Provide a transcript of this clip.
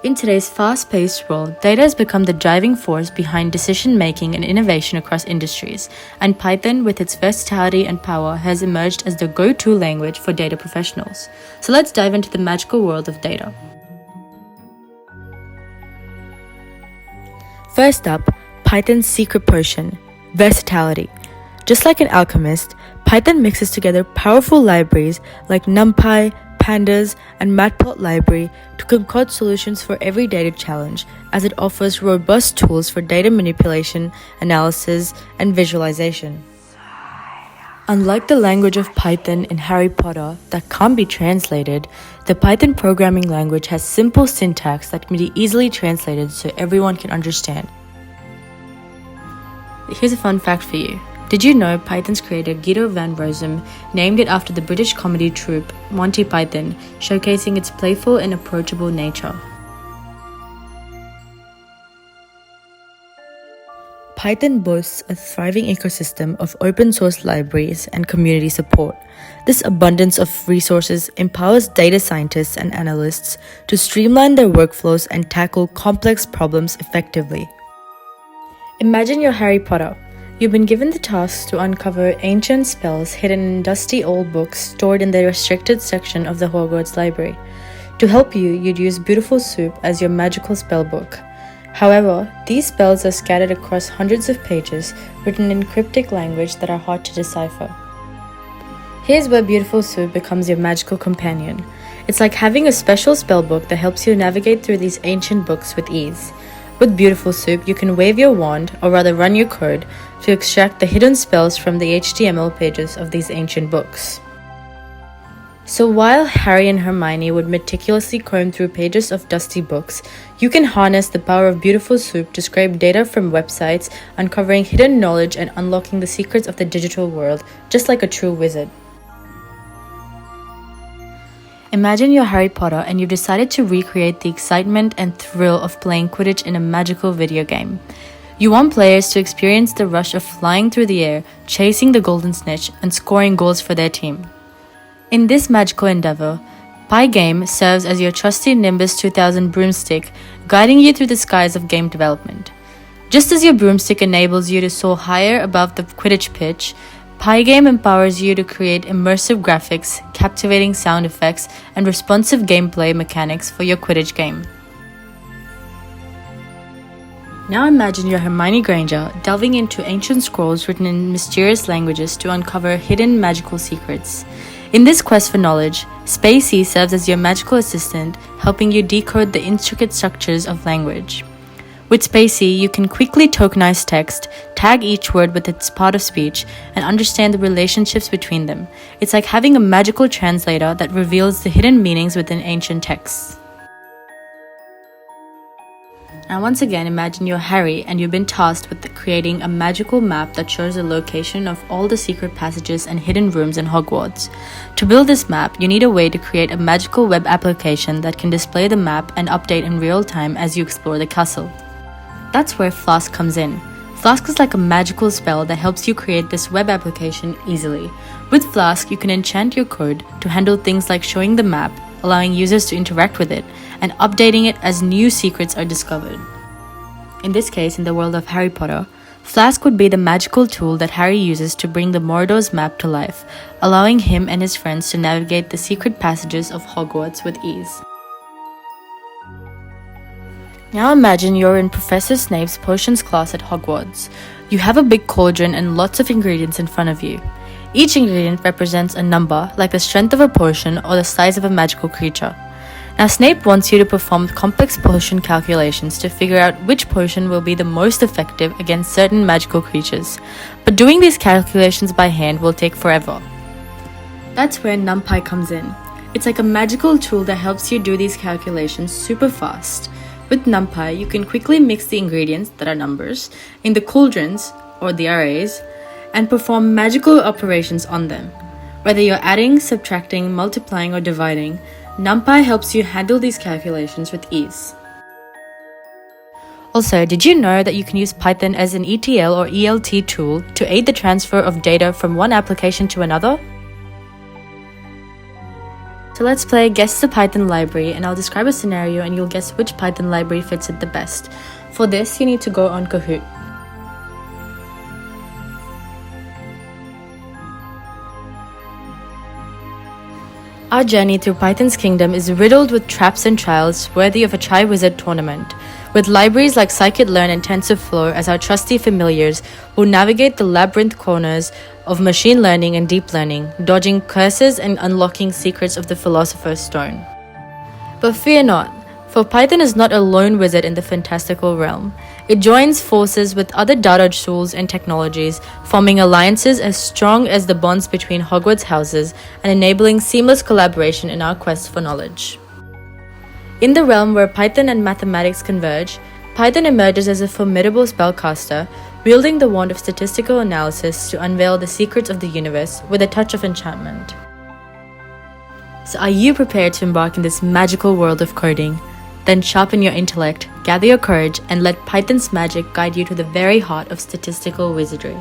In today's fast-paced world, data has become the driving force behind decision-making and innovation across industries, and Python, with its versatility and power, has emerged as the go-to language for data professionals. So let's dive into the magical world of data. First up, Python's secret potion, versatility. Just like an alchemist, Python mixes together powerful libraries like NumPy, Pandas, and Matplotlib library to concoct solutions for every data challenge, as it offers robust tools for data manipulation, analysis, and visualization. Unlike the language of Python in Harry Potter that can't be translated, the Python programming language has simple syntax that can be easily translated so everyone can understand. Here's a fun fact for you. Did you know Python's creator Guido van Rossum named it after the British comedy troupe Monty Python, showcasing its playful and approachable nature? Python boasts a thriving ecosystem of open-source libraries and community support. This abundance of resources empowers data scientists and analysts to streamline their workflows and tackle complex problems effectively. Imagine you're Harry Potter. You've been given the task to uncover ancient spells hidden in dusty old books stored in the restricted section of the Hogwarts library. To help you, you'd use Beautiful Soup as your magical spell book. However, these spells are scattered across hundreds of pages, written in cryptic language that are hard to decipher. Here's where Beautiful Soup becomes your magical companion. It's like having a special spell book that helps you navigate through these ancient books with ease. With Beautiful Soup, you can wave your wand, or rather run your code, to extract the hidden spells from the HTML pages of these ancient books. So while Harry and Hermione would meticulously comb through pages of dusty books, you can harness the power of Beautiful Soup to scrape data from websites, uncovering hidden knowledge and unlocking the secrets of the digital world, just like a true wizard. Imagine you're Harry Potter and you've decided to recreate the excitement and thrill of playing Quidditch in a magical video game. You want players to experience the rush of flying through the air, chasing the golden snitch, and scoring goals for their team. In this magical endeavor, Pygame serves as your trusty Nimbus 2000 broomstick, guiding you through the skies of game development. Just as your broomstick enables you to soar higher above the Quidditch pitch, Pygame empowers you to create immersive graphics, captivating sound effects, and responsive gameplay mechanics for your Quidditch game. Now imagine you're Hermione Granger, delving into ancient scrolls written in mysterious languages to uncover hidden magical secrets. In this quest for knowledge, Spacey serves as your magical assistant, helping you decode the intricate structures of language. With Spacey, you can quickly tokenize text, tag each word with its part of speech, and understand the relationships between them. It's like having a magical translator that reveals the hidden meanings within ancient texts. Now once again, imagine you're Harry and you've been tasked with creating a magical map that shows the location of all the secret passages and hidden rooms in Hogwarts. To build this map, you need a way to create a magical web application that can display the map and update in real time as you explore the castle. That's where Flask comes in. Flask is like a magical spell that helps you create this web application easily. With Flask, you can enchant your code to handle things like showing the map, allowing users to interact with it, and updating it as new secrets are discovered. In this case, in the world of Harry Potter, Flask would be the magical tool that Harry uses to bring the Mordor's map to life, allowing him and his friends to navigate the secret passages of Hogwarts with ease. Now imagine you're in Professor Snape's potions class at Hogwarts. You have a big cauldron and lots of ingredients in front of you. Each ingredient represents a number, like the strength of a potion or the size of a magical creature. Now Snape wants you to perform complex potion calculations to figure out which potion will be the most effective against certain magical creatures. But doing these calculations by hand will take forever. That's where NumPy comes in. It's like a magical tool that helps you do these calculations super fast. With NumPy, you can quickly mix the ingredients, that are numbers, in the cauldrons, or the arrays, and perform magical operations on them. Whether you're adding, subtracting, multiplying, or dividing, NumPy helps you handle these calculations with ease. Also, did you know that you can use Python as an ETL or ELT tool to aid the transfer of data from one application to another? So let's play Guess the Python library, and I'll describe a scenario and you'll guess which Python library fits it the best. For this, you need to go on Kahoot. Our journey through Python's kingdom is riddled with traps and trials worthy of a Triwizard tournament, with libraries like scikit-learn and TensorFlow as our trusty familiars who navigate the labyrinth corners of machine learning and deep learning, dodging curses and unlocking secrets of the Philosopher's Stone. But fear not, for Python is not a lone wizard in the fantastical realm. It joins forces with other data tools and technologies, forming alliances as strong as the bonds between Hogwarts houses and enabling seamless collaboration in our quest for knowledge. In the realm where Python and mathematics converge, Python emerges as a formidable spellcaster, wielding the wand of statistical analysis to unveil the secrets of the universe with a touch of enchantment. So are you prepared to embark in this magical world of coding? Then sharpen your intellect, gather your courage, and let Python's magic guide you to the very heart of statistical wizardry.